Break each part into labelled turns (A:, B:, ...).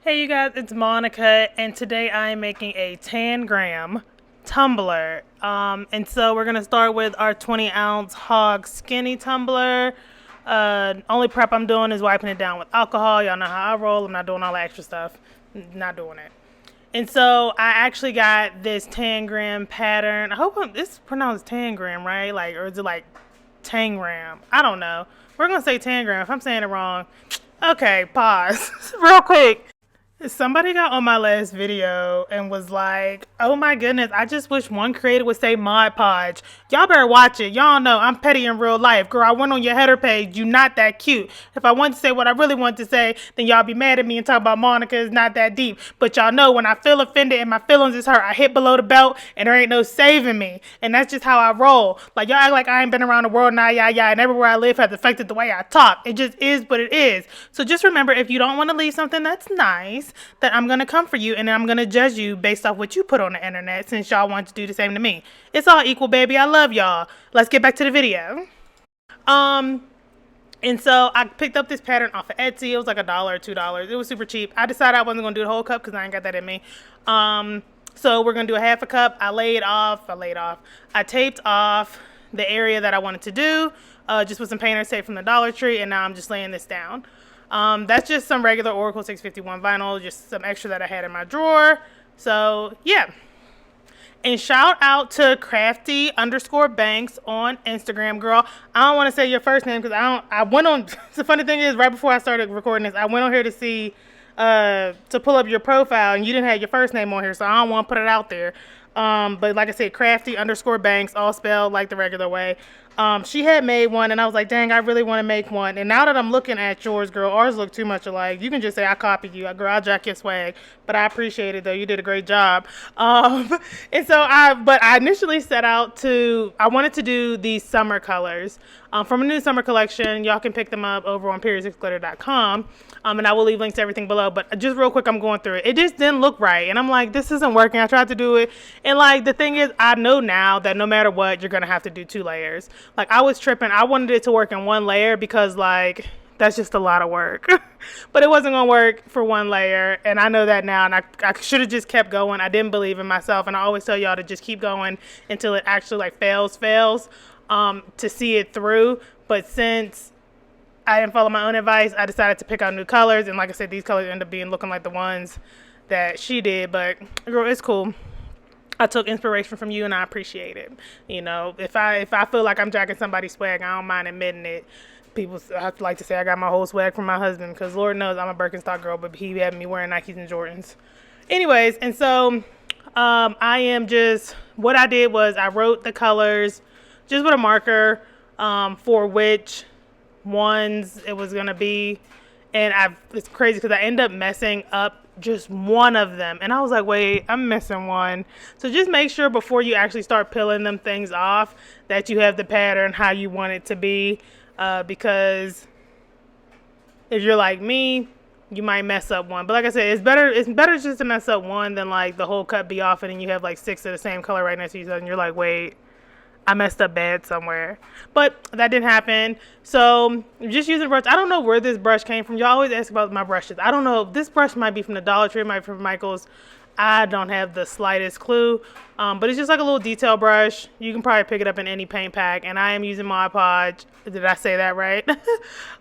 A: Hey you guys, it's Monica, and today I am making a Tangram tumbler. And so we're gonna start with our 20-ounce hog skinny tumbler. Only prep I'm doing is wiping it down with alcohol. Y'all know how I roll. I'm not doing all the extra stuff. Not doing it. And so I actually got this Tangram pattern. I hope it's pronounced Tangram, right? Like, or is it like Tangram? I don't know. We're gonna say Tangram. If I'm saying it wrong, okay, pause real quick. Somebody got on my last video and was like, oh my goodness, I just wish one creator would say Mod Podge. Y'all better watch it. Y'all know I'm petty in real life. Girl, I went on your header page. You not that cute. If I wanted to say what I really want to say, then y'all be mad at me and talk about Monica is not that deep. But y'all know when I feel offended and my feelings is hurt, I hit below the belt and there ain't no saving me. And that's just how I roll. Like, y'all act like I ain't been around the world, nah, yeah, and everywhere I live has affected the way I talk. It just is what it is. So just remember, if you don't want to leave something that's nice, that I'm going to come for you and I'm going to judge you based off what you put on the internet since y'all want to do the same to me. It's all equal, baby. I love y'all. Let's get back to the video. And so I picked up this pattern off of Etsy. It was like $1 or $2. It was super cheap. I decided I wasn't going to do the whole cup because I ain't got that in me. So we're going to do a half a cup. I taped off the area that I wanted to do, just with some painter's tape from the Dollar Tree, and now I'm just laying this down. That's just some regular Oracle 651 vinyl, just some extra that I had in my drawer. So yeah. And shout out to crafty_banks on Instagram, girl. I don't want to say your first name because I went on. The funny thing is, right before I started recording this, I went on here to see, to pull up your profile, and you didn't have your first name on here, so I don't want to put it out there. But like I said, crafty_banks, all spelled like the regular way. She had made one, and I was like, dang, I really want to make one. And now that I'm looking at yours, girl, ours look too much alike. You can just say I copied you. Girl, I'll jack your swag. But I appreciate it, though. You did a great job. And so I initially set out I wanted to do these summer colors from a new summer collection. Y'all can pick them up over on PeriodSixDesigns.com. And I will leave links to everything below. But just real quick, I'm going through it. It just didn't look right. And I'm like, this isn't working. I tried to do it. And like, the thing is, I know now that no matter what, you're going to have to do 2 layers. Like, I was tripping. I wanted it to work in 1 layer because, like, that's just a lot of work. But it wasn't going to work for 1 layer. And I know that now. And I should have just kept going. I didn't believe in myself. And I always tell y'all to just keep going until it actually, like, fails, to see it through. But since I didn't follow my own advice, I decided to pick out new colors. And like I said, these colors end up looking like the ones that she did. But, girl, it's cool. I took inspiration from you, and I appreciate it. You know, if I feel like I'm jacking somebody's swag, I don't mind admitting it. People have to like to say I got my whole swag from my husband, because Lord knows I'm a Birkenstock girl, but he had me wearing Nikes and Jordans. Anyways, and so what I did was I wrote the colors just with a marker for which ones it was going to be. And it's crazy because I end up messing up just one of them. And I was like, wait, I'm missing one. So just make sure before you actually start peeling them things off that you have the pattern how you want it to be. Because if you're like me, you might mess up one. But like I said, it's better just to mess up one than like the whole cut be off and then you have like 6 of the same color right next to each other and you're like, wait, I messed up bad somewhere. But that didn't happen. So I'm just using a brush. I don't know where this brush came from. Y'all always ask about my brushes. I don't know. This brush might be from the Dollar Tree, might be from Michael's. I don't have the slightest clue. But it's just like a little detail brush. You can probably pick it up in any paint pack. And I am using Mod Podge. Did I say that right?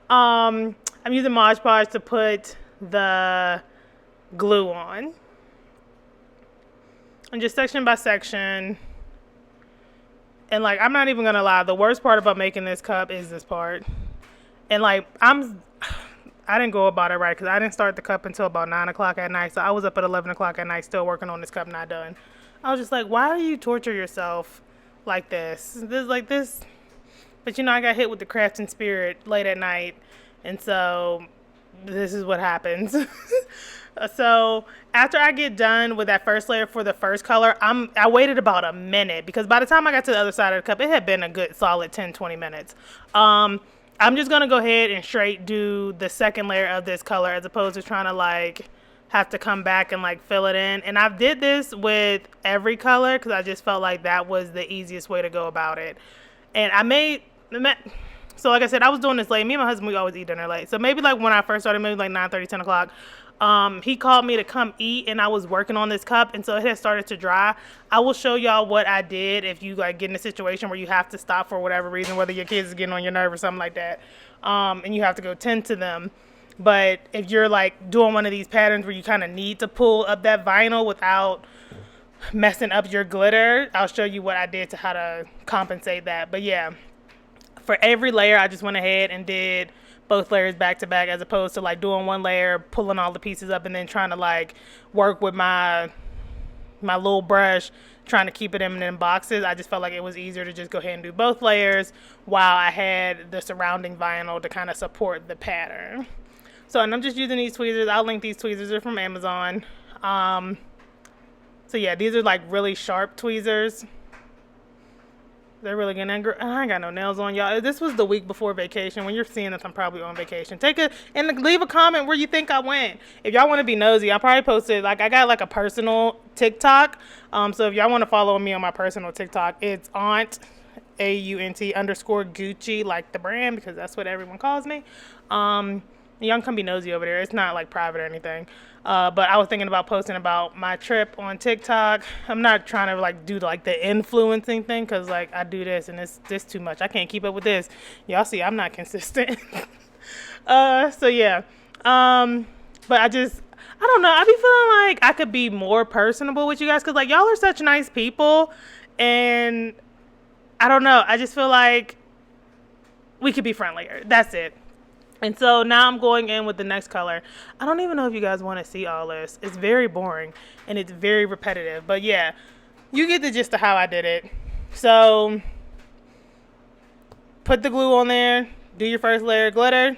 A: I'm using Mod Podge to put the glue on. And just section by section. And, like, I'm not even going to lie. The worst part about making this cup is this part. And, like, I didn't go about it right because I didn't start the cup until about 9 o'clock at night. So I was up at 11 o'clock at night still working on this cup, not done. I was just like, why do you torture yourself like this? But, you know, I got hit with the crafting spirit late at night. And so this is what happens. So after I get done with that first layer for the first color, I waited about a minute because by the time I got to the other side of the cup, it had been a good solid 10-20 minutes. I'm just going to go ahead and straight do the second layer of this color as opposed to trying to like have to come back and like fill it in. And I did this with every color because I just felt like that was the easiest way to go about it. And so like I said, I was doing this late. Me and my husband, we always eat dinner late. So maybe like when I first started, maybe like 9:30, 10 o'clock. He called me to come eat, and I was working on this cup, and so it had started to dry. I will show y'all what I did if you like get in a situation where you have to stop for whatever reason, whether your kids is getting on your nerve or something like that, and you have to go tend to them. But if you're like doing one of these patterns where you kind of need to pull up that vinyl without messing up your glitter, I'll show you what I did to how to compensate that. But yeah, for every layer, I just went ahead and did both layers back to back, as opposed to like doing one layer, pulling all the pieces up, and then trying to like work with my little brush, trying to keep it in them boxes. I just felt like it was easier to just go ahead and do both layers while I had the surrounding vinyl to kind of support the pattern. So, and I'm just using these tweezers. I'll link these tweezers. They're from Amazon. So yeah, these are like really sharp tweezers. They're really good. I ain't got no nails on, y'all. This was the week before vacation. When you're seeing this, I'm probably on vacation. And leave a comment where you think I went. If y'all want to be nosy, I probably posted, like, I got like a personal TikTok. So if y'all want to follow me on my personal TikTok, it's Aunt AUNT_Gucci, like the brand, because that's what everyone calls me. Y'all can come be nosy over there. It's not like private or anything. But I was thinking about posting about my trip on TikTok. I'm not trying to like do like the influencing thing, because like I do this and it's just too much. I can't keep up with this. Y'all see, I'm not consistent. So yeah. But I don't know. I be feeling like I could be more personable with you guys, because like y'all are such nice people, and I don't know. I just feel like we could be friendlier. That's it. And so now I'm going in with the next color. I don't even know if you guys want to see all this. It's very boring and it's very repetitive. But yeah, you get the gist of how I did it. So put the glue on there. Do your first layer of glitter.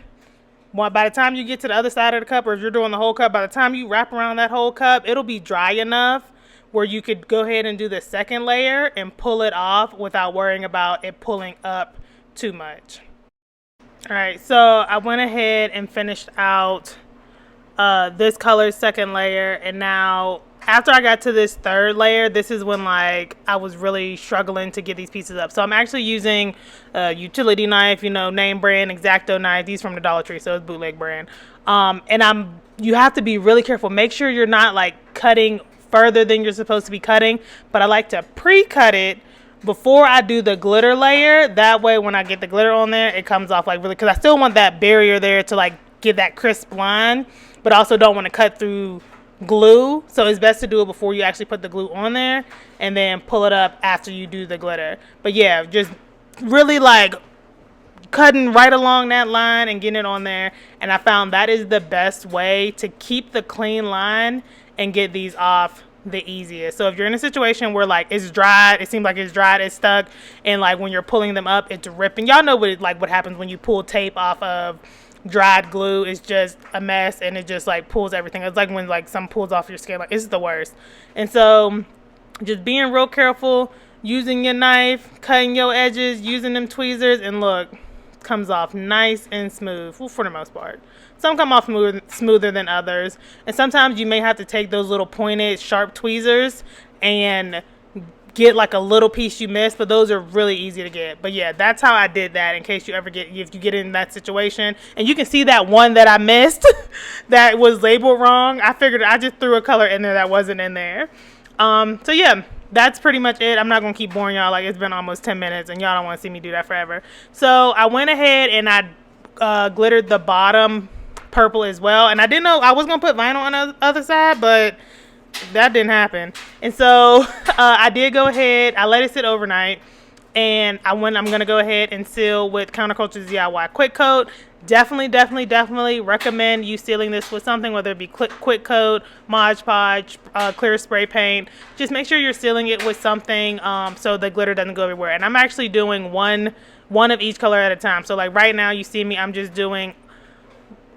A: By the time you get to the other side of the cup, or if you're doing the whole cup, by the time you wrap around that whole cup, it'll be dry enough where you could go ahead and do the second layer and pull it off without worrying about it pulling up too much. Alright, so I went ahead and finished out this color's second layer, and now after I got to this third layer, this is when like I was really struggling to get these pieces up. So I'm actually using a utility knife, you know, name brand, X-Acto knife. These from the Dollar Tree, so it's bootleg brand. And you have to be really careful. Make sure you're not like cutting further than you're supposed to be cutting, but I like to pre-cut it before I do the glitter layer. That way when I get the glitter on there, it comes off like really, because I still want that barrier there to like give that crisp line, but also don't want to cut through glue. So it's best to do it before you actually put the glue on there, and then pull it up after you do the glitter. But yeah, just really like cutting right along that line and getting it on there. And I found that is the best way to keep the clean line and get these off the easiest. So if you're in a situation where like it's dried, it seems like it's dried, it's stuck, and like when you're pulling them up, it's ripping. Y'all know what happens when you pull tape off of dried glue. It's just a mess, and it just like pulls everything. It's like when like some pulls off your skin. Like, it's the worst. And so just being real careful, using your knife, cutting your edges, using them tweezers, and look, comes off nice and smooth. Well, for the most part. Some come off smoother than others, and sometimes you may have to take those little pointed sharp tweezers and get like a little piece you missed, but those are really easy to get. But yeah, that's how I did that, in case if you get in that situation. And you can see that one that I missed that was labeled wrong. I figured I just threw a color in there that wasn't in there. So yeah, that's pretty much it. I'm not gonna keep boring y'all. Like, it's been almost 10 minutes and y'all don't want to see me do that forever. So I went ahead and I glittered the bottom purple as well, and I didn't know I was gonna put vinyl on the other side, but that didn't happen. And so I did go ahead, I let it sit overnight, and I'm gonna go ahead and seal with Counterculture's DIY Quick Coat. Definitely recommend you sealing this with something, whether it be Quick Coat, Mod Podge, clear spray paint. Just make sure you're sealing it with something so the glitter doesn't go everywhere. And I'm actually doing one of each color at a time. So like right now you see me, I'm just doing,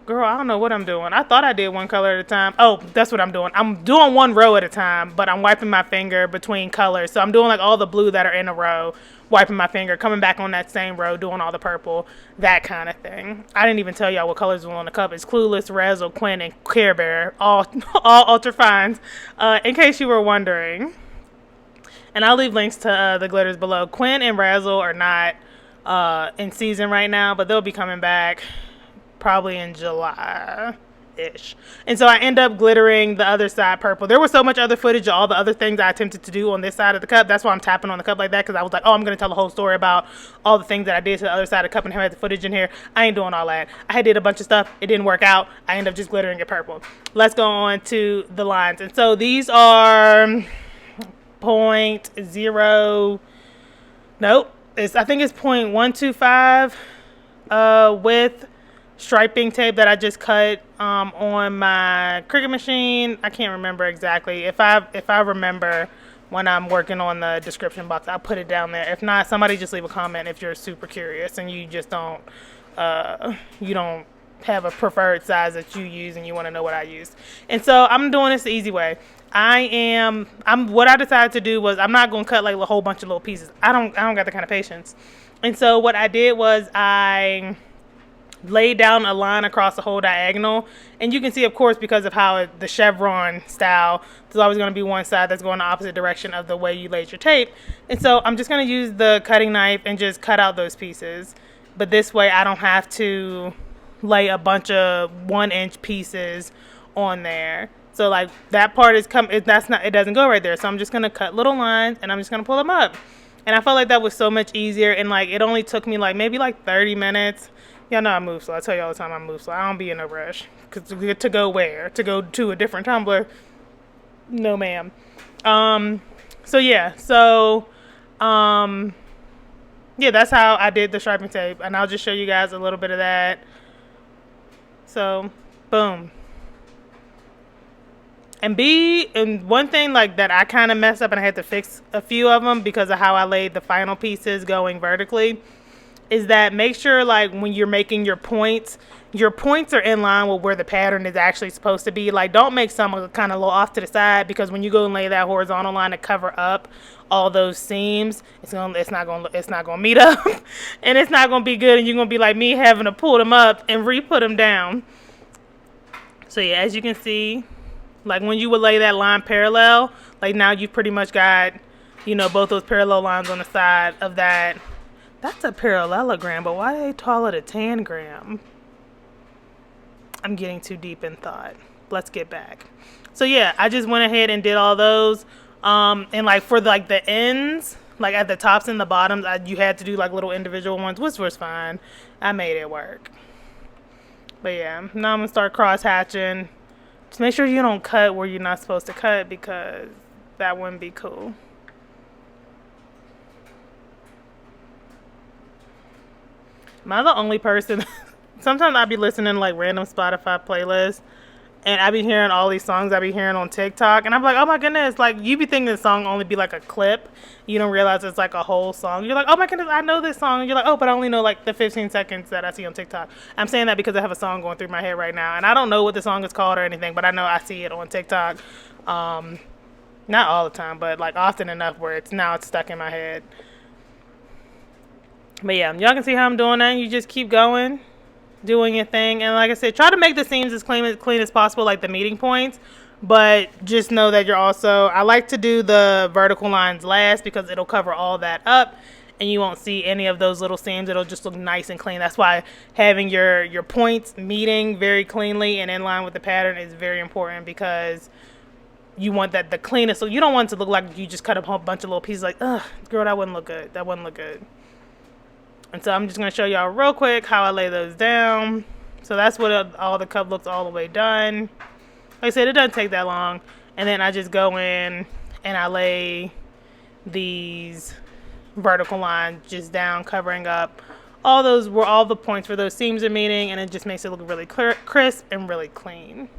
A: girl, I don't know what I'm doing. I thought I did one color at a time. Oh, that's what I'm doing. I'm doing one row at a time, but I'm wiping my finger between colors. So I'm doing like all the blue that are in a row, wiping my finger, coming back on that same row, doing all the purple, that kind of thing. I didn't even tell y'all what colors were on the cup. It's Clueless, Razzle, Quinn, and Care Bear, all ultra fines, in case you were wondering. And I'll leave links to the glitters below. Quinn and Razzle are not in season right now, but they'll be coming back probably in July ish. And so I end up glittering the other side purple. There was so much other footage of all the other things I attempted to do on this side of the cup. That's why I'm tapping on the cup like that, because I was like, oh, I'm going to tell the whole story about all the things that I did to the other side of the cup and have the footage in here. I ain't doing all that. I did a bunch of stuff. It didn't work out. I ended up just glittering it purple. Let's go on to the lines. And so these are 0.0, nope. I think it's 0.125 with striping tape that I just cut on my Cricut machine. I can't remember exactly. If I remember when I'm working on the description box, I'll put it down there. If not, somebody just leave a comment if you're super curious and you just don't have a preferred size that you use and you want to know what I use. And so I'm doing this the easy way. What I decided to do was I'm not going to cut like a whole bunch of little pieces. I don't got the kind of patience. And so what I did was I laid down a line across the whole diagonal, and you can see, of course, because of how the chevron style, there's always going to be one side that's going the opposite direction of the way you laid your tape. And so I'm just going to use the cutting knife and just cut out those pieces, but this way I don't have to lay a bunch of 1-inch pieces on there. So like that part it doesn't go right there. So I'm just going to cut little lines and I'm just going to pull them up. And I felt like that was so much easier, and like it only took me like maybe like 30 minutes. Y'all know I move slow. I tell you all the time I move slow. I don't be in a rush. Cause to go where? To go to a different Tumbler? No, ma'am. Yeah, that's how I did the striping tape, and I'll just show you guys a little bit of that. So, boom. And one thing like that I kind of messed up, and I had to fix a few of them because of how I laid the final pieces going vertically, is that make sure like when you're making your points are in line with where the pattern is actually supposed to be. Like don't make some kind of a little off to the side, because when you go and lay that horizontal line to cover up all those seams, it's not gonna meet up and it's not gonna be good, and you're gonna be like me having to pull them up and re-put them down. So yeah, as you can see, like when you would lay that line parallel, like now you've pretty much got, both those parallel lines on the side of that. That's a parallelogram, but why do they call it a tangram? I'm getting too deep in thought. Let's get back. So yeah, I just went ahead and did all those. And like for like the ends, like at the tops and the bottoms, you had to do like little individual ones, which was fine. I made it work. But yeah, now I'm gonna start cross hatching. Just make sure you don't cut where you're not supposed to cut, because that wouldn't be cool. Am I the only person? Sometimes I be listening to like random Spotify playlists, and I be hearing all these songs I be hearing on TikTok, and I'm like, oh my goodness, like you be thinking the song only be like a clip. You don't realize it's like a whole song. You're like, oh my goodness, I know this song. And you're like, oh, but I only know like the 15 seconds that I see on TikTok. I'm saying that because I have a song going through my head right now, and I don't know what the song is called or anything, but I know I see it on TikTok. Not all the time, but like often enough where it's stuck in my head. But yeah, y'all can see how I'm doing that. You just keep going, doing your thing. And like I said, try to make the seams as clean as possible, like the meeting points. But just know that I like to do the vertical lines last, because it'll cover all that up and you won't see any of those little seams. It'll just look nice and clean. That's why having your points meeting very cleanly and in line with the pattern is very important, because you want that the cleanest. So you don't want it to look like you just cut a whole bunch of little pieces like, ugh, girl, that wouldn't look good. That wouldn't look good. And so I'm just going to show y'all real quick how I lay those down. So that's what all the cup looks all the way done. Like I said, it doesn't take that long. And then I just go in and I lay these vertical lines just down, covering up all the points where those seams are meeting, and it just makes it look really crisp and really clean.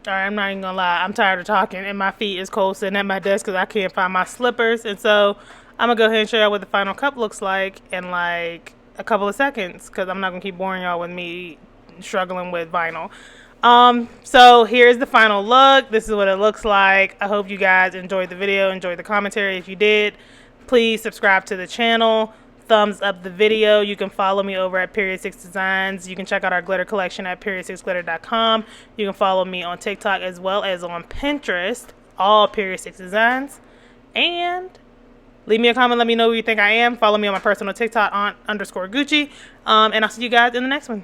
A: Alright, I'm not even gonna lie, I'm tired of talking and my feet is cold sitting at my desk because I can't find my slippers. And so I'm gonna go ahead and show y'all what the final cup looks like in like a couple of seconds, because I'm not gonna keep boring y'all with me struggling with vinyl. So here's the final look. This is what it looks like. I hope you guys enjoyed the video, enjoyed the commentary. If you did, please subscribe to the channel. Thumbs up the video. You can follow me over at PeriodSixDesigns. You can check out our glitter collection at PeriodSixGlitter.com. You can follow me on TikTok as well as on Pinterest, all PeriodSixDesigns. And Leave me a comment. Let me know who you think I am. Follow me on my personal TikTok, aunt_Gucci. And I'll see you guys in the next one.